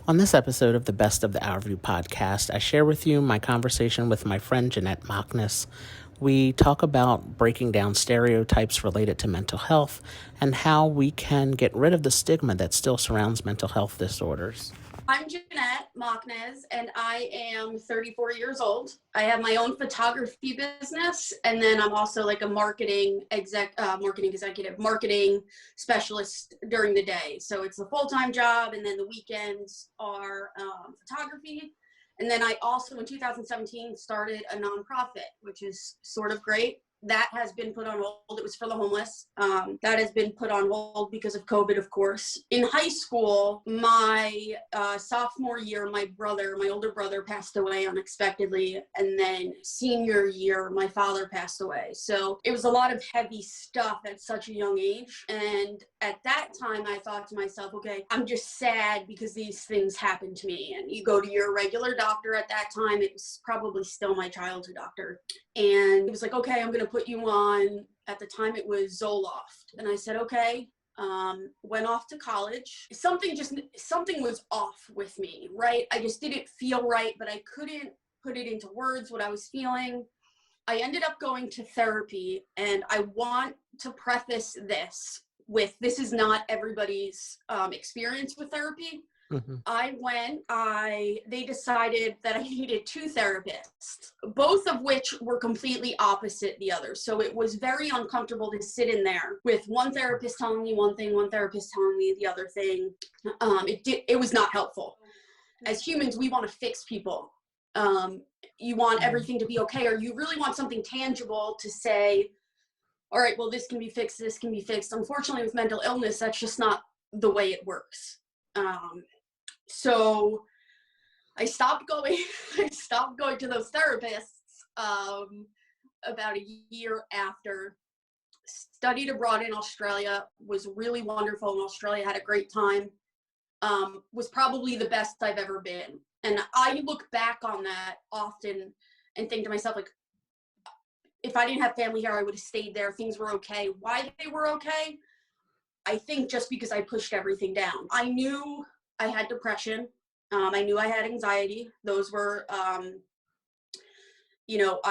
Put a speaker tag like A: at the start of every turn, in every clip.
A: On this episode of the Best of the Hour View podcast, I share with you my conversation with my friend Janette Mochnacz. We talk about breaking down stereotypes related to mental health and how we can get rid of the stigma that still surrounds mental health disorders.
B: I'm Janette Mochnacz, and I am 34 years old. I have my own photography business, and then I'm also like a marketing specialist during the day. So it's a full-time job, and then the weekends are photography. And then I also, in 2017, started a nonprofit, which is sort of great. That has been put on hold. It was for the homeless. That has been put on hold because of COVID, of course. In high school, my sophomore year, my older brother passed away unexpectedly. And then senior year, my father passed away. So it was a lot of heavy stuff at such a young age. And at that time, I thought to myself, okay, I'm just sad because these things happened to me. And you go to your regular doctor at that time. It was probably still my childhood doctor. And it was like, okay, I'm going to put you on, at the time it was Zoloft. And I said, okay, went off to college. Something was off with me, right? I just didn't feel right, but I couldn't put it into words what I was feeling. I ended up going to therapy, and I want to preface this with, this is not everybody's experience with therapy. Mm-hmm. They decided that I needed two therapists, both of which were completely opposite the other. So it was very uncomfortable to sit in there with one therapist telling me one thing, one therapist telling me the other thing. It was not helpful. As humans, we want to fix people. You want everything to be okay, or you really want something tangible to say, all right, well, this can be fixed, this can be fixed. Unfortunately, with mental illness, that's just not the way it works. So I stopped going to those therapists about a year after. Studied abroad in Australia, was really wonderful in Australia, had a great time. Was probably the best I've ever been. And I look back on that often and think to myself, like, if I didn't have family here, I would have stayed there. Things were okay. Why they were okay? I think just because I pushed everything down. I knew I had depression. I knew I had anxiety. Those were, I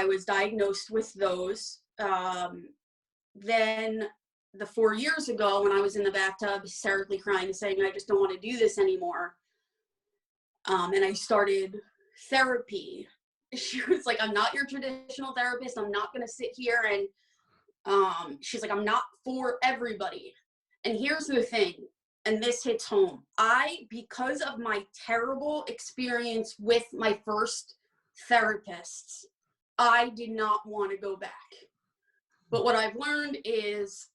B: was diagnosed with those. Then the 4 years ago, when I was in the bathtub hysterically crying and saying, I just don't want to do this anymore. And I started therapy. She was like, I'm not your traditional therapist. I'm not going to sit here. And she's like, I'm not for everybody. And here's the thing, and this hits home. Because of my terrible experience with my first therapists, I did not want to go back. But what I've learned is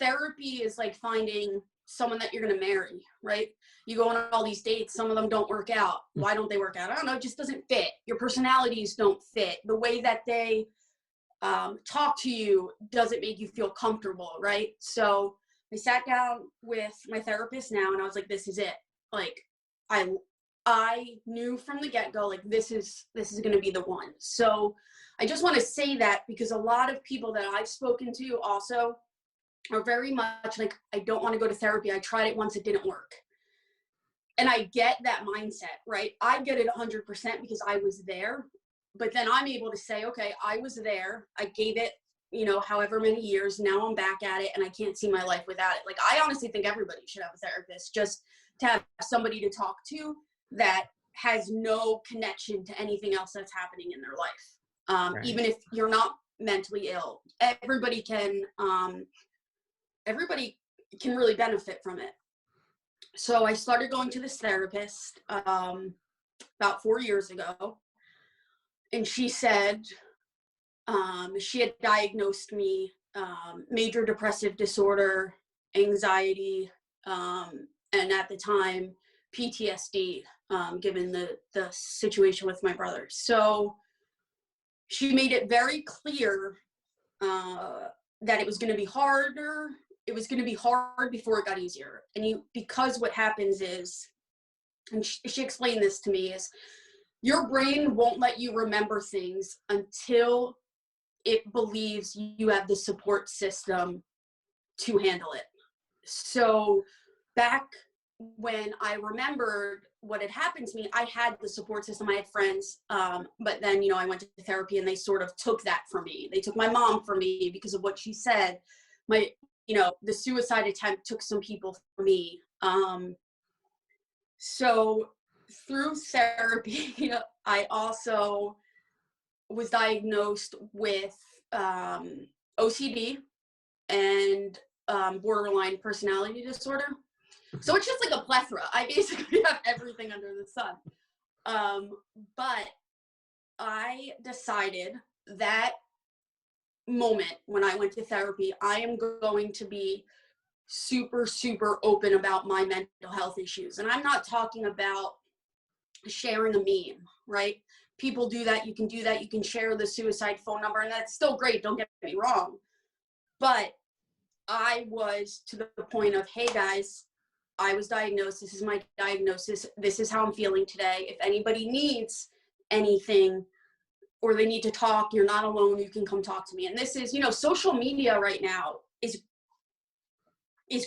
B: therapy is like finding someone that you're going to marry, right? You go on all these dates, some of them don't work out. Why don't they work out? I don't know, it just doesn't fit. Your personalities don't fit. The way that they talk to you doesn't make you feel comfortable, right? So I sat down with my therapist now, and I was like, this is it. Like, I knew from the get-go, like, this is going to be the one. So I just want to say that because a lot of people that I've spoken to also are very much like, I don't want to go to therapy. I tried it once, it didn't work. And I get that mindset, right? I get it 100% because I was there. But then I'm able to say, okay, I was there. I gave it, however many years. Now I'm back at it, and I can't see my life without it. Like, I honestly think everybody should have a therapist, just to have somebody to talk to that has no connection to anything else that's happening in their life. Right. Even if you're not mentally ill, everybody can really benefit from it. So I started going to this therapist about 4 years ago, and she said she had diagnosed me major depressive disorder, anxiety, and at the time PTSD, given the situation with my brother. So she made it very clear that it was going to be harder. It was going to be hard before it got easier. And because what happens is, and she explained this to me, is your brain won't let you remember things until it believes you have the support system to handle it. So back when I remembered what had happened to me, I had the support system, I had friends, but then, I went to therapy and they sort of took that from me. They took my mom from me because of what she said. The suicide attempt took some people from me. So through therapy, I also was diagnosed with OCD and borderline personality disorder. So it's just like a plethora. I basically have everything under the sun. But I decided that moment when I went to therapy, I am going to be super, super open about my mental health issues. And I'm not talking about sharing a meme, right? People do that. You can do that. You can share the suicide phone number, and that's still great. Don't get me wrong. But I was to the point of, hey guys, I was diagnosed. This is my diagnosis. This is how I'm feeling today. If anybody needs anything or they need to talk, you're not alone. You can come talk to me. And this is, social media right now is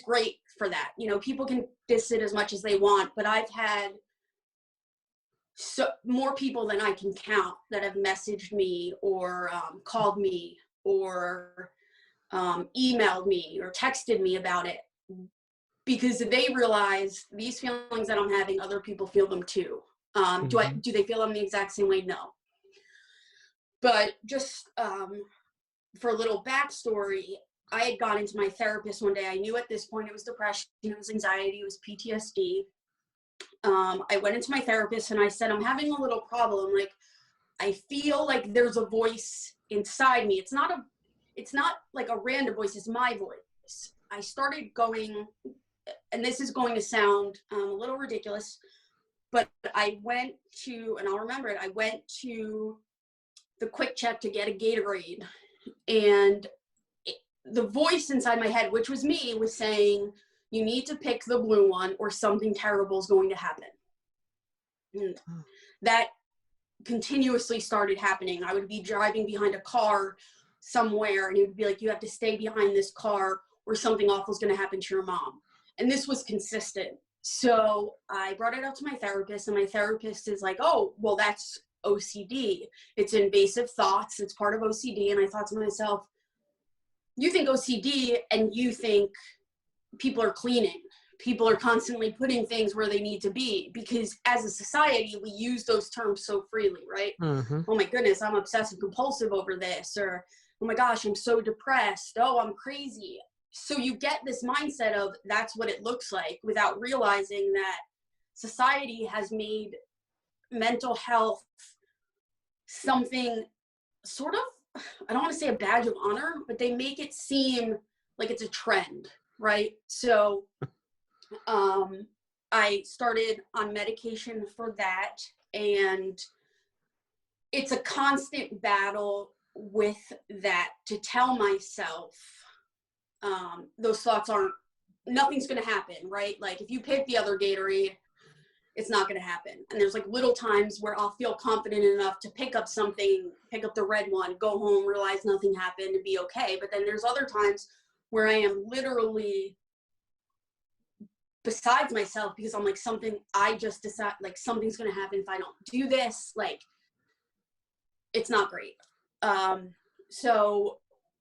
B: great for that. People can diss it as much as they want, but I've had more people than I can count that have messaged me or called me or emailed me or texted me about it, because they realize these feelings that I'm having, other people feel them too. Do they feel them the exact same way? No. But just for a little backstory, I had gone into my therapist one day. I knew at this point it was depression, it was anxiety, it was PTSD. I went into my therapist and I said, I'm having a little problem. Like, I feel like there's a voice inside me. It's not like a random voice, it's my voice. I started going, and this is going to sound a little ridiculous, but I went to, and I'll remember it, I went to the Quick Check to get a Gatorade, and the voice inside my head, which was me, was saying, you need to pick the blue one or something terrible is going to happen. And that continuously started happening. I would be driving behind a car somewhere and it would be like, you have to stay behind this car or something awful is going to happen to your mom. And this was consistent. So I brought it up to my therapist, and my therapist is like, oh, well, that's OCD. It's invasive thoughts. It's part of OCD. And I thought to myself, you think OCD and you think people are cleaning. People are constantly putting things where they need to be, because as a society, we use those terms so freely, right?
A: Mm-hmm.
B: Oh my goodness, I'm obsessive compulsive over this, or oh my gosh, I'm so depressed. Oh, I'm crazy. So you get this mindset of that's what it looks like, without realizing that society has made mental health something sort of, I don't want to say a badge of honor, but they make it seem like it's a trend, right? So I started on medication for that, and it's a constant battle with that, to tell myself those thoughts nothing's going to happen, right? Like, if you pick the other Gatorade, it's not going to happen. And there's like little times where I'll feel confident enough to pick up something, pick up the red one, go home, realize nothing happened, and be okay. But then there's other times where I am literally besides myself, because I'm like, I just decide like something's going to happen if I don't do this. Like, it's not great. So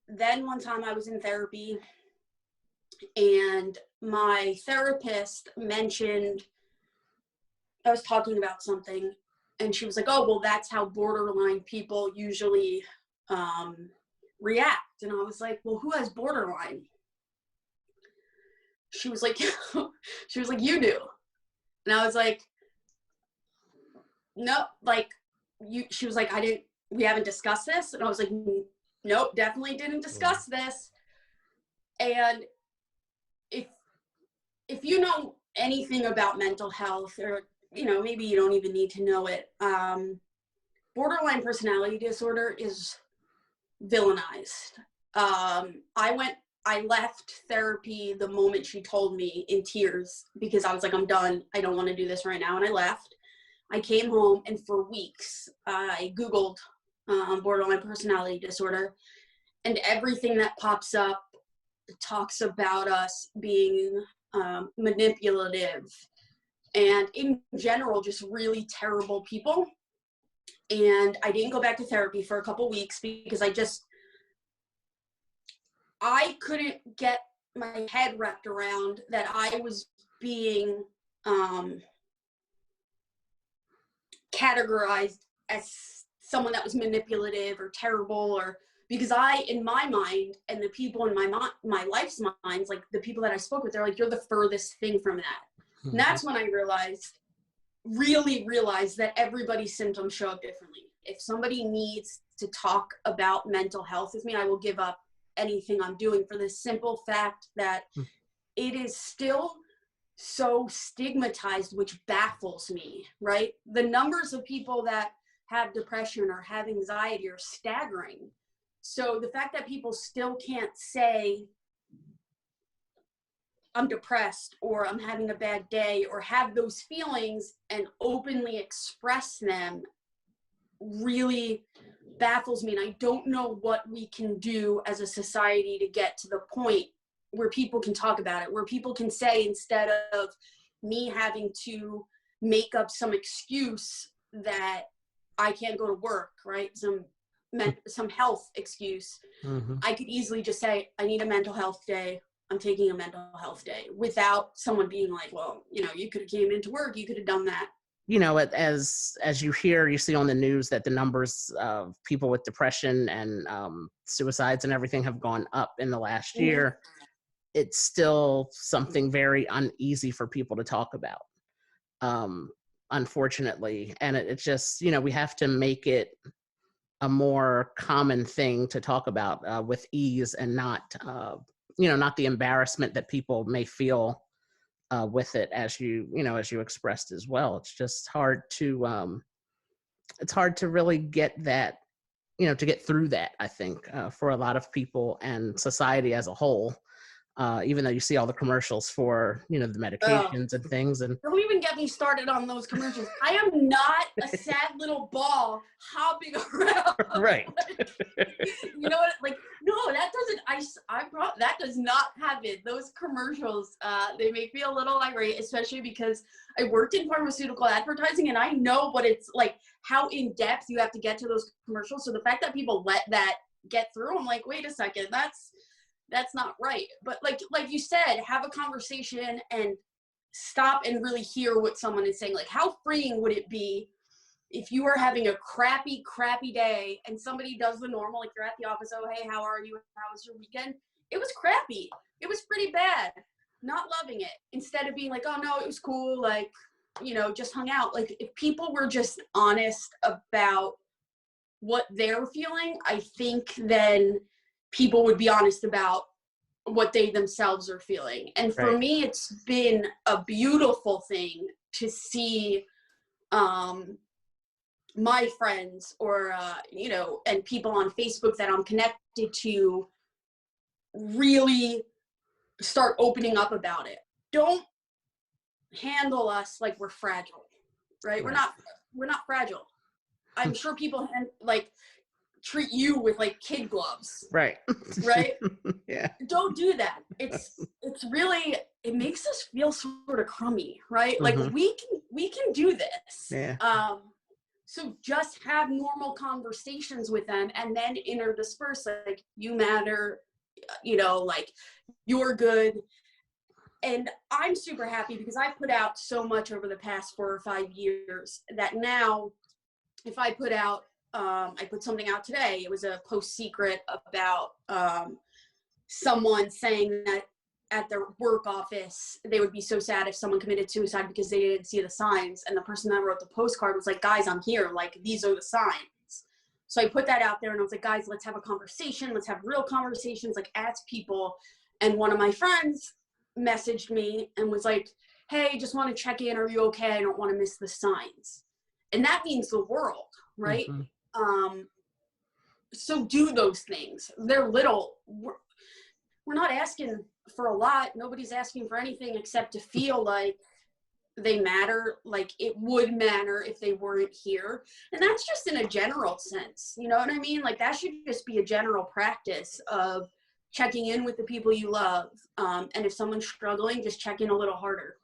B: then one time I was in therapy, and my therapist mentioned, I was talking about something, and she was like, oh, well, that's how borderline people usually react. And I was like, well, who has borderline? She was like, you do. And I was like, no, like, she was like, we haven't discussed this. And I was like, nope, definitely didn't discuss this. And if you know anything about mental health, or, maybe you don't even need to know it, borderline personality disorder is villainized. I left therapy the moment she told me, in tears, because I was like, I'm done. I don't want to do this right now. And I left. I came home, and for weeks, I Googled borderline personality disorder, and everything that pops up talks about us being manipulative, and in general, just really terrible people. And I didn't go back to therapy for a couple weeks because I couldn't get my head wrapped around that I was being categorized as someone that was manipulative or terrible, or because in my mind, and the people in my life's minds, like the people that I spoke with, they're like, you're the furthest thing from that. Mm-hmm. And that's when I really realized that everybody's symptoms show up differently. If somebody needs to talk about mental health with me, I will give up anything I'm doing for the simple fact that it is still so stigmatized, which baffles me, right? The numbers of people that have depression or have anxiety are staggering. So the fact that people still can't say, I'm depressed or I'm having a bad day, or have those feelings and openly express them, really baffles me. And I don't know what we can do as a society to get to the point where people can talk about it, where people can say, instead of me having to make up some excuse that I can't go to work, right? Some health excuse. Mm-hmm. I could easily just say, I need a mental health day. I'm taking a mental health day, without someone being like, well, you could have came into work. You could have done that.
A: As you see on the news that the numbers of people with depression and suicides and everything have gone up in the last year, mm-hmm. It's still something very uneasy for people to talk about, unfortunately. And it's just, we have to make it a more common thing to talk about with ease, and not the embarrassment that people may feel with it, as you expressed as well. It's just hard to really get that, to get through that, I think, for a lot of people and society as a whole. Even though you see all the commercials for, the medications and things. And
B: don't even get me started on those commercials. I am not a sad little ball hopping around.
A: Right.
B: You know what? Like, no, that doesn't, that does not happen. Those commercials, they make me a little irate, especially because I worked in pharmaceutical advertising, and I know what it's like, how in depth you have to get to those commercials. So the fact that people let that get through, I'm like, wait a second, that's not right. But like you said, have a conversation and stop and really hear what someone is saying. Like, how freeing would it be if you are having a crappy day and somebody does the normal, like you're at the office, oh, hey, how are you? How was your weekend? It was crappy. It was pretty bad. Not loving it. Instead of being like, oh no, it was cool. Like, just hung out. Like, if people were just honest about what they're feeling, I think then people would be honest about what they themselves are feeling. And for
A: right.
B: me, it's been a beautiful thing to see my friends or, and people on Facebook that I'm connected to really start opening up about it. Don't handle us like we're fragile, right? We're not fragile. I'm sure people treat you with like kid gloves.
A: Right. Yeah.
B: Don't do that. It's really, it makes us feel sort of crummy, right?
A: Mm-hmm.
B: Like we can do this.
A: Yeah.
B: So just have normal conversations with them, and then interdisperse, like, you matter, like, you're good. And I'm super happy because I put out so much over the past 4 or 5 years that now if I put out, I put something out today. It was a post secret about someone saying that at their work office, they would be so sad if someone committed suicide because they didn't see the signs. And the person that wrote the postcard was like, guys, I'm here. Like, these are the signs. So I put that out there and I was like, guys, let's have a conversation. Let's have real conversations, like, ask people. And one of my friends messaged me and was like, hey, just want to check in. Are you okay? I don't want to miss the signs. And that means the world, right? Mm-hmm. So do those things. They're little. We're not asking for a lot. Nobody's asking for anything except to feel like they matter, like it would matter if they weren't here. And that's just in a general sense. You know what I mean? Like, that should just be a general practice of checking in with the people you love. And if someone's struggling, just check in a little harder.